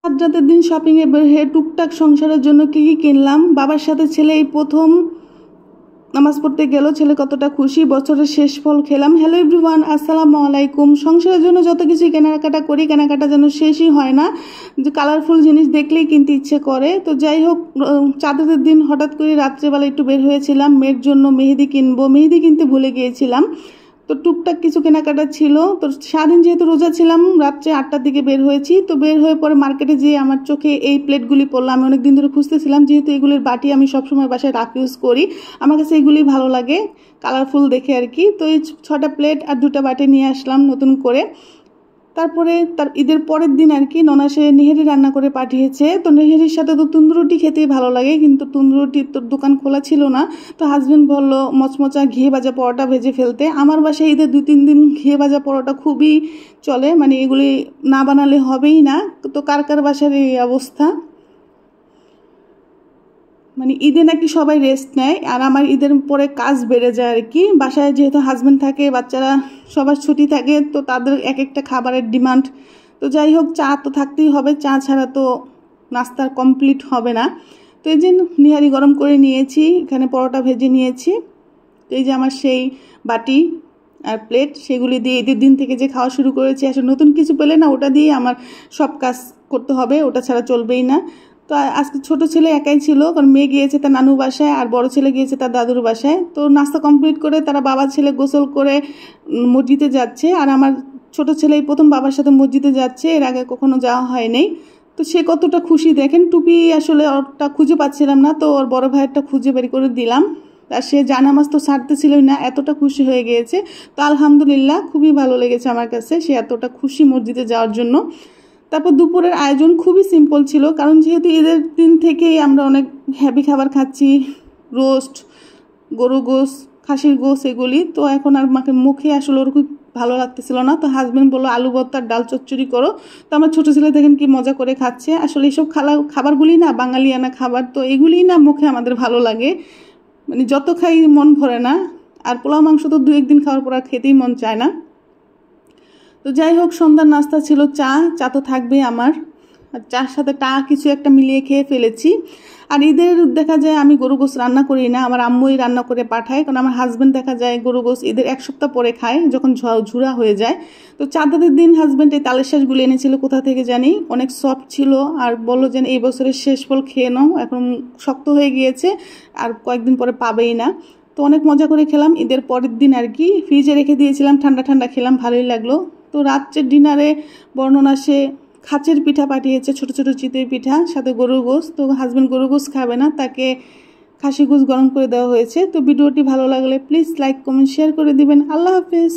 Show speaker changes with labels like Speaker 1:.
Speaker 1: আজ রাতের দিন শপিংয়ে বের হয়ে টুকটাক সংসারের জন্য কি কি কিনলাম। বাবার সাথে ছেলে এই প্রথম নামাজ পড়তে গেল। ছেলে কতটা খুশি, বছরের শেষ ফল খেলাম। হ্যালো এভরিওয়ান, আসসালামু আলাইকুম। সংসারের জন্য যত কিছু কেনাকাটা করি, কেনাকাটা যেন শেষই হয় না। যে কালারফুল জিনিস দেখলেই কিনতে ইচ্ছে করে। তো যাই হোক, চাঁদের দিন হঠাৎ করে রাত্রেবেলা একটু বের হয়েছিলাম মেয়ের জন্য মেহেদি কিনবো। মেহেদি কিনতে ভুলে গিয়েছিলাম। তো টুকটাক কিছু কেনাকাটা ছিল। তো সারাদিন যেহেতু রোজা ছিলাম, রাত্রে 8টার দিকে বের হয়েছি। তো বের হয়ে পরে মার্কেটে যেয়ে আমার চোখে এই প্লেটগুলি পড়লো। আমি অনেকদিন ধরে খুঁজতেছিলাম, যেহেতু এগুলির বাটি আমি সবসময় বাসায় রাখ ইউজ করি, আমার কাছে এগুলি ভালো লাগে কালারফুল দেখে আর কি। তো এই 6টা প্লেট আর 2টা বাটি নিয়ে আসলাম নতুন করে। তারপরে তার ঈদের পরের দিন আর কি ননাসে নেহেরি রান্না করে পাঠিয়েছে। তো নেহেরির সাথে তো তন্দুরুটি খেতেই ভালো লাগে, কিন্তু তন্দুরুটির তো দোকান খোলা ছিল না। তো হাজব্যান্ড বললো মচমচা ঘিয়ে ভাজা পরোটা ভেজে ফেলতে। আমার বাসায় ঈদের 2-3 দিন ঘিয়ে ভাজা পরোটা খুবই চলে, মানে এগুলি না বানালে হবেই না। তো কার কার বাসার এই অবস্থা, মানে ঈদে নাকি সবাই রেস্ট নেয়, আর আমার ঈদের পরে কাজ বেড়ে যায় আর কি। বাসায় যেহেতু হাজব্যান্ড থাকে, বাচ্চারা সবার ছুটি থাকে, তো তাদের এক একটা খাবারের ডিমান্ড। তো যাই হোক, চা তো থাকতেই হবে, চা ছাড়া তো নাস্তার কমপ্লিট হবে না। তো এই যে নিহারি গরম করে নিয়েছি, এখানে পরোটা ভেজে নিয়েছি। তো এই যে আমার সেই বাটি আর প্লেট, সেগুলি দিয়ে ঈদের দিন থেকে যে খাওয়া শুরু করেছি। আসলে নতুন কিছু পেলে না, ওটা দিয়ে আমার সব কাজ করতে হবে, ওটা ছাড়া চলবেই না। তো আজকে ছোট ছেলে একাই ছিল, কারণ মেয়ে গিয়েছে তার নানু বাসায় আর বড় ছেলে গিয়েছে তার দাদুর বাসায়। তো নাস্তা কমপ্লিট করে তারা বাবা ছেলে গোসল করে মসজিদে যাচ্ছে। আর আমার ছোট ছেলে এই প্রথম বাবার সাথে মসজিদে যাচ্ছে, এর আগে কখনো যাওয়া হয়নি। তো সে কতটা খুশি দেখেন। টুপি আসলে ওরটা খুঁজে পাচ্ছিলাম না, তো ওর বড় ভাইয়েরটা খুঁজে বের করে দিলাম। আর সে জানামাজ তো ছাড়তেছিলই না, এতটা খুশি হয়ে গিয়েছে। তো আলহামদুলিল্লাহ, খুবই ভালো লেগেছে আমার কাছে সে এতটা খুশি মসজিদে যাওয়ার জন্য। তারপর দুপুরের আয়োজন খুবই সিম্পল ছিল, কারণ যেহেতু ঈদের দিন থেকেই আমরা অনেক হ্যাভি খাবার খাচ্ছি, রোস্ট, গরু গোস, খাসির গোস, এগুলি। তো এখন আর মাকে মুখে আসলে ওরকম ভালো লাগতেছিল না। তো হাজব্যান্ড বললো আলু ভর্তার ডাল চচ্চড়ি করো। তো আমার ছোটো ছেলে দেখেন কি মজা করে খাচ্ছে। আসলে এইসব খাবারগুলি না বাঙালিয়ানা খাবার, তো এগুলি না মুখে আমাদের ভালো লাগে, মানে যত খাই মন ভরে না। আর পোলাও মাংস তো 2-1 দিন খাওয়ার পর আর খেতেই মন চায় না। তো যাই হোক, সন্ধ্যার নাস্তা ছিল চা। চা তো থাকবেই আমার, আর চার সাথে কিছু একটা মিলিয়ে খেয়ে ফেলেছি। আর ঈদের দেখা যায় আমি গরু গোস রান্না করি না, আমার আম্মুই রান্না করে পাঠায়, কারণ আমার হাজব্যান্ড দেখা যায় গরু গোস ঈদের 1 সপ্তাহ পরে খায়, যখন ঝুরা হয়ে যায়। তো চাঁদাদের দিন হাজব্যান্ড এই তালের শাঁসগুলো এনেছিল কোথা থেকে জানি, অনেক সফট ছিল। আর বললো যে এই বছরের শেষ ফল খেয়ে নাও, এখন শক্ত হয়ে গিয়েছে, আর কয়েকদিন পরে পাবেই না। তো অনেক মজা করে খেলাম। ঈদের পরের দিন আর কি ফ্রিজে রেখে দিয়েছিলাম, ঠান্ডা ঠান্ডা খেলাম, ভালোই লাগলো। তো রাত্রের ডিনারে বর্ণনা সে খাঁচের পিঠা পাঠিয়েছে, ছোট ছোট চিতই পিঠা, সাথে গরুর গোস। তো হাজব্যান্ড গরুর গোস খাবে না, তাকে খাসি গোস গরম করে দেওয়া হয়েছে। তো ভিডিওটি ভালো লাগলে প্লিজ লাইক কমেন্ট শেয়ার করে দিবেন। আল্লাহ হাফেজ।